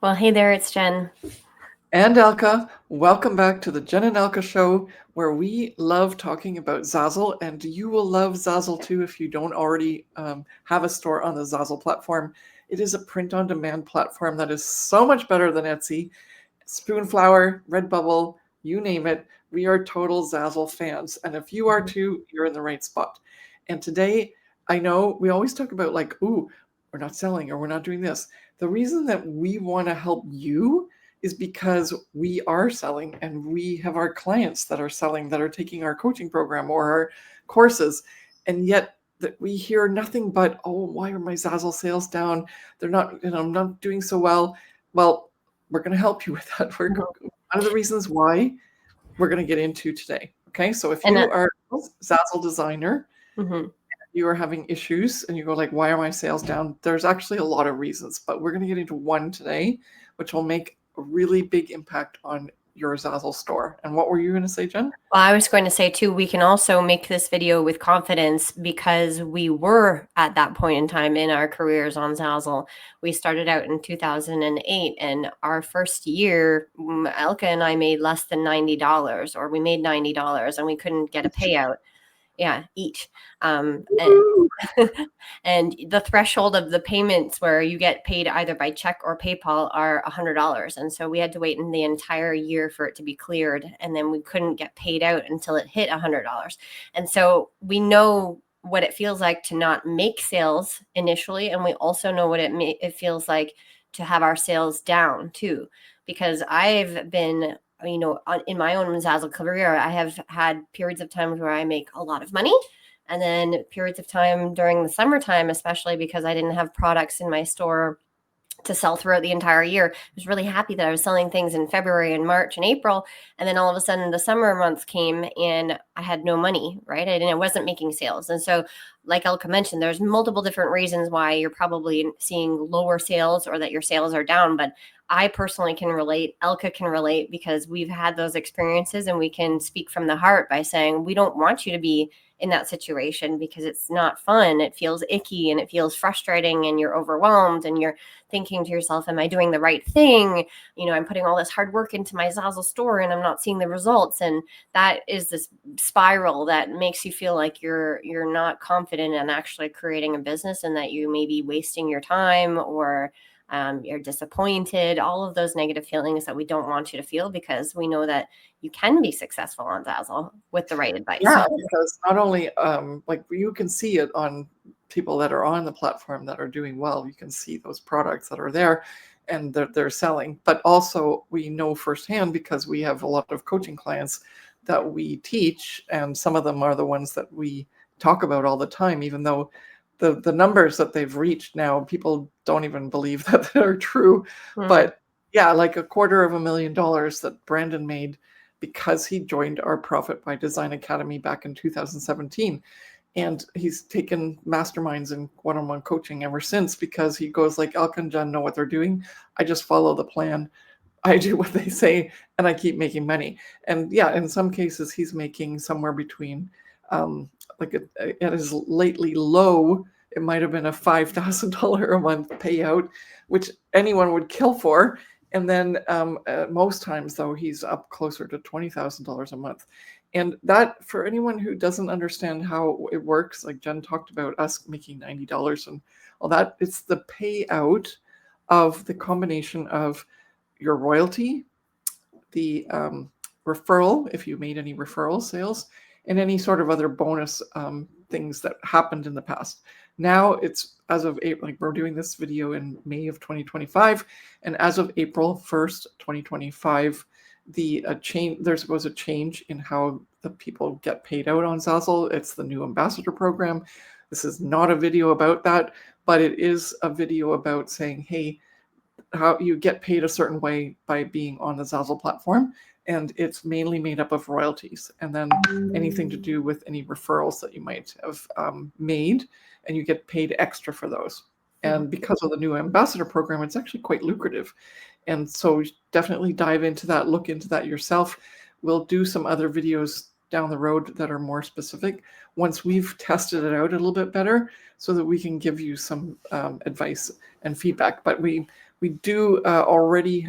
Well, hey there, it's Jen. And Elke, welcome back to the Jen and Elke Show, where we love talking about Zazzle, and you will love Zazzle too if you don't already have a store on the Zazzle platform. It is a print-on-demand platform that is so much better than Etsy. Spoonflower, Redbubble, you name it, we are total Zazzle fans, and if you are too, you're in the right spot. And today, I know we always talk about like, ooh, we're not selling or we're not doing this. The reason that we want to help you is because we are selling and we have our clients that are selling, that are taking our coaching program or our courses. And yet that we hear nothing but, oh, why are my Zazzle sales down? They're not, I'm not doing so well. Well, we're going to help you with that. One of the reasons why we're going to get into today. Okay. So if you are a Zazzle designer, you are having issues and you go like, why are my sales down? There's actually a lot of reasons, but we're going to get into one today, which will make a really big impact on your Zazzle store. And what were you going to say, Jen? Well, I was going to say too, we can also make this video with confidence because we were at that point in time in our careers on Zazzle. We started out in 2008, and our first year, Elke and I made less than $90, or we made $90 and we couldn't get a payout. Yeah, each. And the threshold of the payments where you get paid either by check or PayPal are $100. And so we had to wait in the entire year for it to be cleared. And then we couldn't get paid out until it hit $100. And so we know what it feels like to not make sales initially. And we also know what it feels like to have our sales down too, because I've been in my own Zazzle career, I have had periods of times where I make a lot of money, and then periods of time during the summertime, especially because I didn't have products in my store to sell throughout the entire year. I was really happy that I was selling things in February and March and April. And then all of a sudden the summer months came and I had no money, right? I wasn't making sales. And so like Elke mentioned, there's multiple different reasons why you're probably seeing lower sales or that your sales are down. But I personally can relate, Elke can relate, because we've had those experiences and we can speak from the heart by saying, we don't want you to be in that situation because it's not fun. It feels icky and it feels frustrating and you're overwhelmed and you're thinking to yourself, am I doing the right thing? I'm putting all this hard work into my Zazzle store and I'm not seeing the results. And that is this spiral that makes you feel like you're not confident in actually creating a business, and that you may be wasting your time, or you're disappointed, all of those negative feelings that we don't want you to feel, because we know that you can be successful on Zazzle with the right advice. Yeah, because not only like you can see it on people that are on the platform that are doing well, you can see those products that are there and they're selling, but also we know firsthand because we have a lot of coaching clients that we teach, and some of them are the ones that we talk about all the time, even though the numbers that they've reached now, people don't even believe that they're true. But yeah, like $250,000 that Brandon made because he joined our Profit by Design Academy back in 2017. And he's taken masterminds and one-on-one coaching ever since, because he goes like, Elke and Jen know what they're doing. I just follow the plan. I do what they say and I keep making money. And yeah, in some cases he's making somewhere between at his lately low, it might have been a $5,000 a month payout, which anyone would kill for. And then most times, though, he's up closer to $20,000 a month. And that, for anyone who doesn't understand how it works, like Jen talked about us making $90 and all that, it's the payout of the combination of your royalty, the referral, if you made any referral sales, and any sort of other bonus things that happened in the past. Now it's as of April, like we're doing this video in May of 2025, and as of April 1st, 2025, there was a change in how the people get paid out on Zazzle. It's the new ambassador program. This is not a video about that, but it is a video about saying, hey, how you get paid a certain way by being on the Zazzle platform. And it's mainly made up of royalties, and then anything to do with any referrals that you might have made, and you get paid extra for those. And because of the new ambassador program, it's actually quite lucrative. And so definitely dive into that, look into that yourself. We'll do some other videos down the road that are more specific once we've tested it out a little bit better, so that we can give you some advice and feedback. But we do already.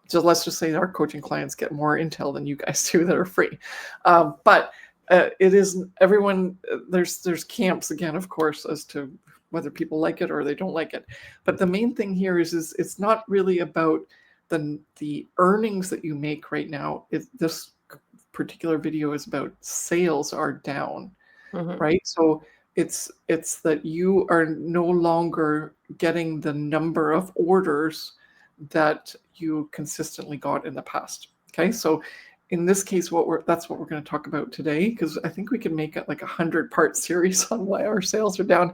So let's just say our coaching clients get more intel than you guys do that are free. But it is everyone. There's camps again, of course, as to whether people like it or they don't like it. But the main thing here is it's not really about the earnings that you make right now. This particular video is about sales are down, right? So it's that you are no longer getting the number of orders that you consistently got in the past. Okay, so in this case, that's what we're going to talk about today, because I think we can make it like 100-part series on why our sales are down.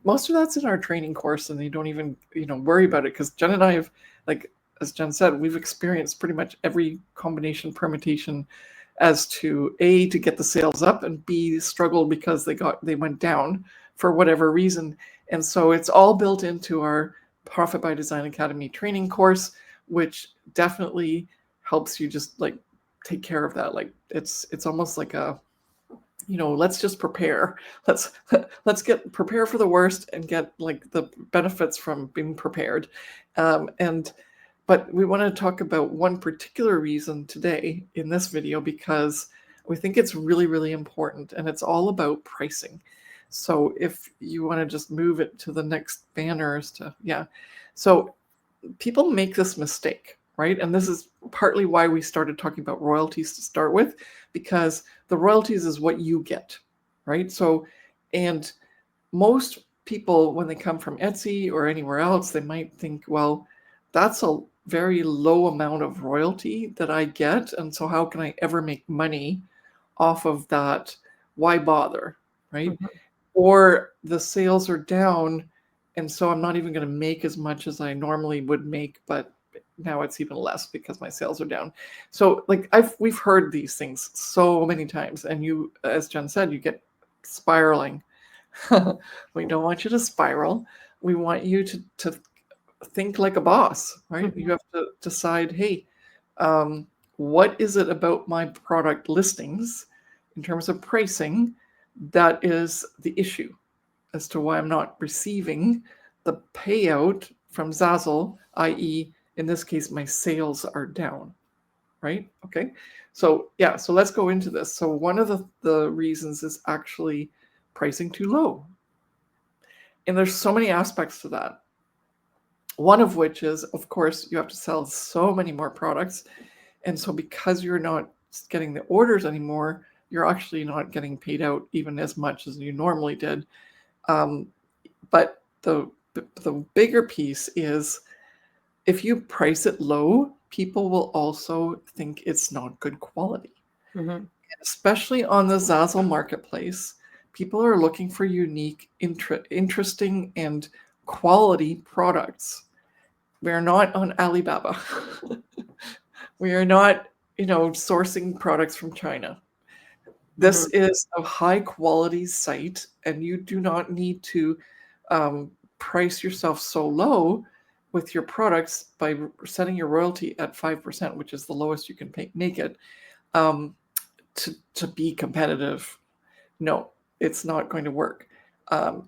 Most of that's in our training course, and you don't even worry about it, because Jen and I have, like as Jen said, we've experienced pretty much every combination permutation as to A, to get the sales up, and B, struggled because they went down for whatever reason. And so it's all built into our Profit by Design Academy training course, which definitely helps you just like take care of that. Like it's almost like a, let's just prepare. Let's prepare for the worst and get like the benefits from being prepared. But we want to talk about one particular reason today in this video, because we think it's really, really important, and it's all about pricing. So if you want to just move it to the next banners so people make this mistake, right? And this is partly why we started talking about royalties to start with, because the royalties is what you get, right? So, and most people, when they come from Etsy or anywhere else, they might think, well, that's a very low amount of royalty that I get, and so how can I ever make money off of that? Why bother, right? Or the sales are down, and so I'm not even going to make as much as I normally would make, but now it's even less because my sales are down. So like we've heard these things so many times, and you, as Jen said, you get spiraling. We don't want you to spiral. We want you to think like a boss, right? You have to decide, hey, what is it about my product listings in terms of pricing that is the issue as to why I'm not receiving the payout from Zazzle, i.e., in this case, my sales are down, right? Okay, so so let's go into this. So one of the reasons is actually pricing too low. And there's so many aspects to that. One of which is, of course, you have to sell so many more products. And so because you're not getting the orders anymore, you're actually not getting paid out even as much as you normally did. But the bigger piece is, if you price it low, people will also think it's not good quality. Especially on the Zazzle marketplace, people are looking for unique, interesting, and quality products. We're not on Alibaba. We are not, sourcing products from China. This is a high quality site, and you do not need to price yourself so low with your products by setting your royalty at 5%, which is the lowest you can make it, to be competitive. No, it's not going to work.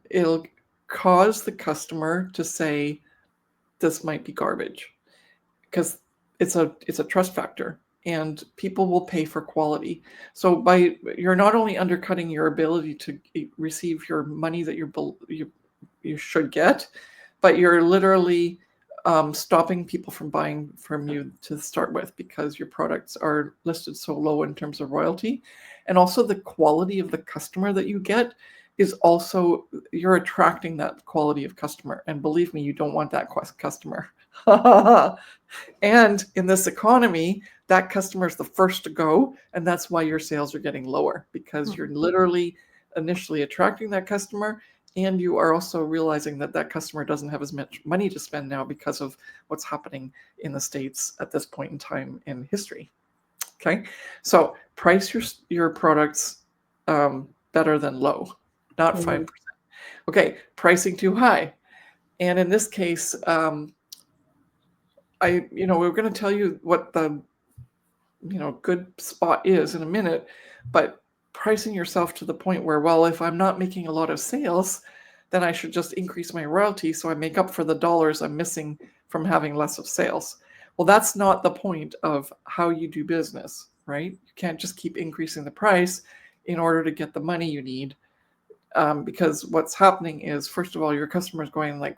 It'll cause the customer to say, this might be garbage, because it's a trust factor, and people will pay for quality. So you're not only undercutting your ability to receive your money that you should get, but you're literally stopping people from buying from you to start with, because your products are listed so low in terms of royalty. And also the quality of the customer that you get is also, you're attracting that quality of customer. And believe me, you don't want that customer. And in this economy, that customer is the first to go. And that's why your sales are getting lower, because you're literally initially attracting that customer. And you are also realizing that that customer doesn't have as much money to spend now because of what's happening in the States at this point in time in history. Okay, so price your products better than low, not 5%. Okay, pricing too high. And in this case, we're going to tell you what the good spot is in a minute, but pricing yourself to the point where, well, if I'm not making a lot of sales, then I should just increase my royalty so I make up for the dollars I'm missing from having less of sales. Well, that's not the point of how you do business, right? You can't just keep increasing the price in order to get the money you need. Because what's happening is, first of all, your customer's going like,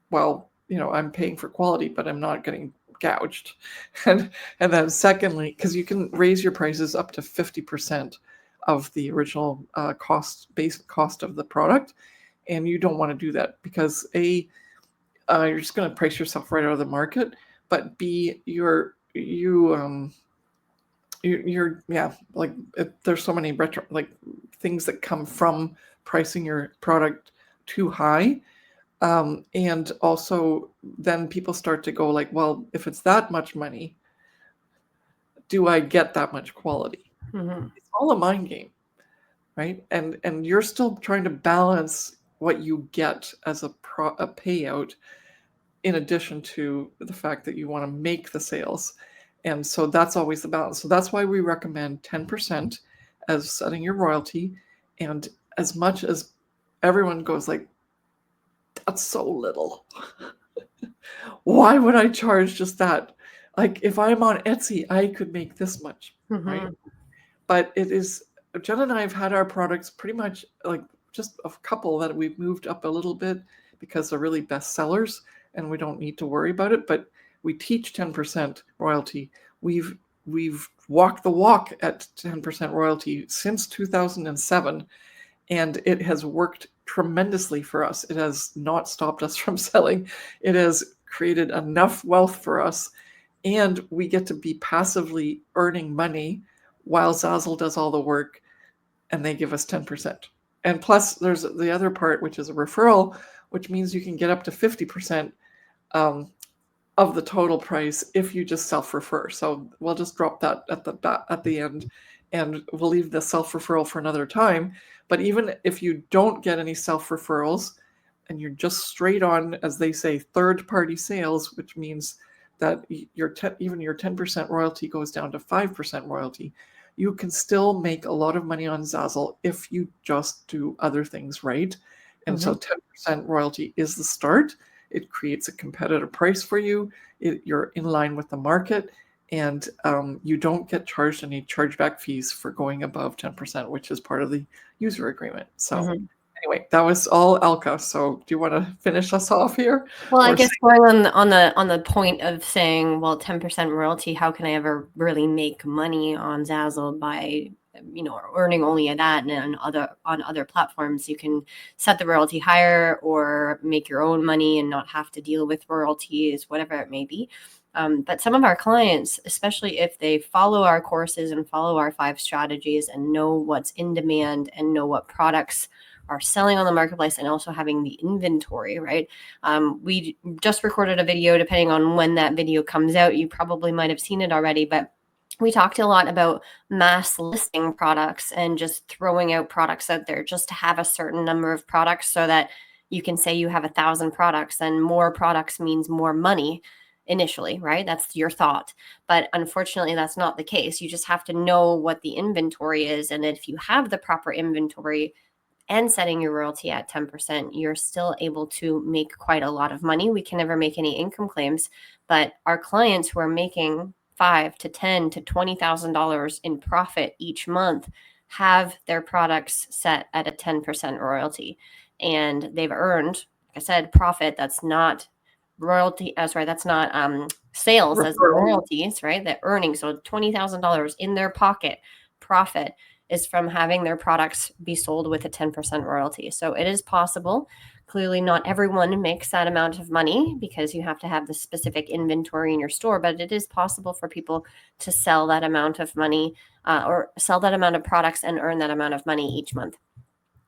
well, I'm paying for quality, but I'm not getting gouged. And then secondly, because you can raise your prices up to 50% of the original base cost of the product. And you don't want to do that because you're just going to price yourself right out of the market. But B, you're like there's so many things that come from pricing your product too high. And also then people start to go like, well, if it's that much money, do I get that much quality? It's all a mind game, right? And you're still trying to balance what you get as a payout in addition to the fact that you want to make the sales. And so that's always the balance. So that's why we recommend 10% as setting your royalty. And as much as everyone goes like, that's so little. Why would I charge just that? Like if I'm on Etsy, I could make this much, right? But Jen and I have had our products pretty much like just a couple that we've moved up a little bit because they're really best sellers and we don't need to worry about it. But we teach 10% royalty. We've walked the walk at 10% royalty since 2007, and it has worked tremendously for us. It has not stopped us from selling. It has created enough wealth for us, and we get to be passively earning money while Zazzle does all the work and they give us 10%. And plus there's the other part, which is a referral, which means you can get up to 50% of the total price if you just self-refer. So we'll just drop that at the end, and we'll leave the self-referral for another time. But even if you don't get any self-referrals and you're just straight on, as they say, third-party sales, which means that even your 10% royalty goes down to 5% royalty, you can still make a lot of money on Zazzle if you just do other things right. And so 10% royalty is the start. It creates a competitive price for you. You're in line with the market, and you don't get charged any chargeback fees for going above 10%, which is part of the user agreement. So anyway, that was all Elke. So do you want to finish us off here? Well, I guess going on the point of saying, well, 10% royalty, how can I ever really make money on Zazzle by earning only that, and on other platforms you can set the royalty higher or make your own money and not have to deal with royalties, whatever it may be. But some of our clients, especially if they follow our courses and follow our 5 strategies and know what's in demand and know what products are selling on the marketplace and also having the inventory, right? We just recorded a video, depending on when that video comes out, you probably might have seen it already, but we talked a lot about mass listing products and just throwing out products out there just to have a certain number of products so that you can say you have 1,000 products, and more products means more money initially, right? That's your thought. But unfortunately, that's not the case. You just have to know what the inventory is. And if you have the proper inventory and setting your royalty at 10%, you're still able to make quite a lot of money. We can never make any income claims, but our clients who are making $5,000 to $10,000 to $20,000 in profit each month have their products set at a 10% royalty, and they've earned, like I said, profit. That's not royalty. That's not sales as royalties, right? That earning. So $20,000 in their pocket profit is from having their products be sold with a 10% royalty. So it is possible. Clearly, not everyone makes that amount of money because you have to have the specific inventory in your store, but it is possible for people to sell that amount of money or sell that amount of products and earn that amount of money each month.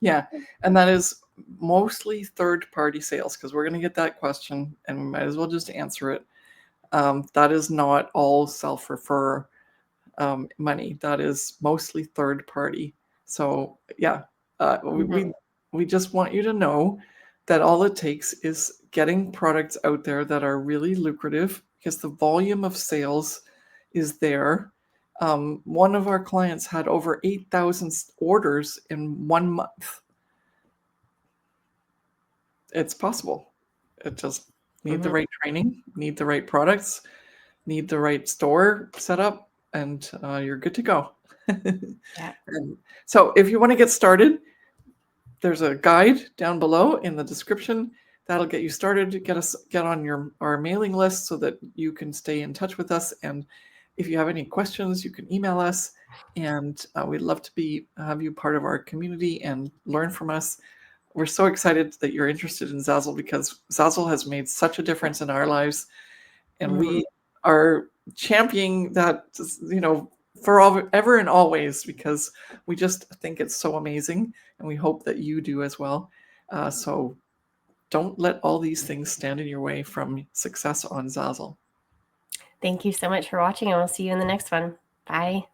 Yeah, and that is mostly third-party sales, because we're going to get that question and we might as well just answer it. That is not all self-refer money. That is mostly third party. So yeah, we just want you to know that all it takes is getting products out there that are really lucrative, because the volume of sales is there. One of our clients had over 8,000 orders in 1 month. It's possible. It just need the right training, need the right products, need the right store set up, and you're good to go. Yeah. And so if you want to get started, there's a guide down below in the description that'll get you started, get on our mailing list so that you can stay in touch with us. And if you have any questions, you can email us, and we'd love to have you part of our community and learn from us. We're so excited that you're interested in Zazzle, because Zazzle has made such a difference in our lives, and we are championing that, ever and always, because we just think it's so amazing, and we hope that you do as well. So don't let all these things stand in your way from success on Zazzle. Thank you so much for watching, and we'll see you in the next one. Bye.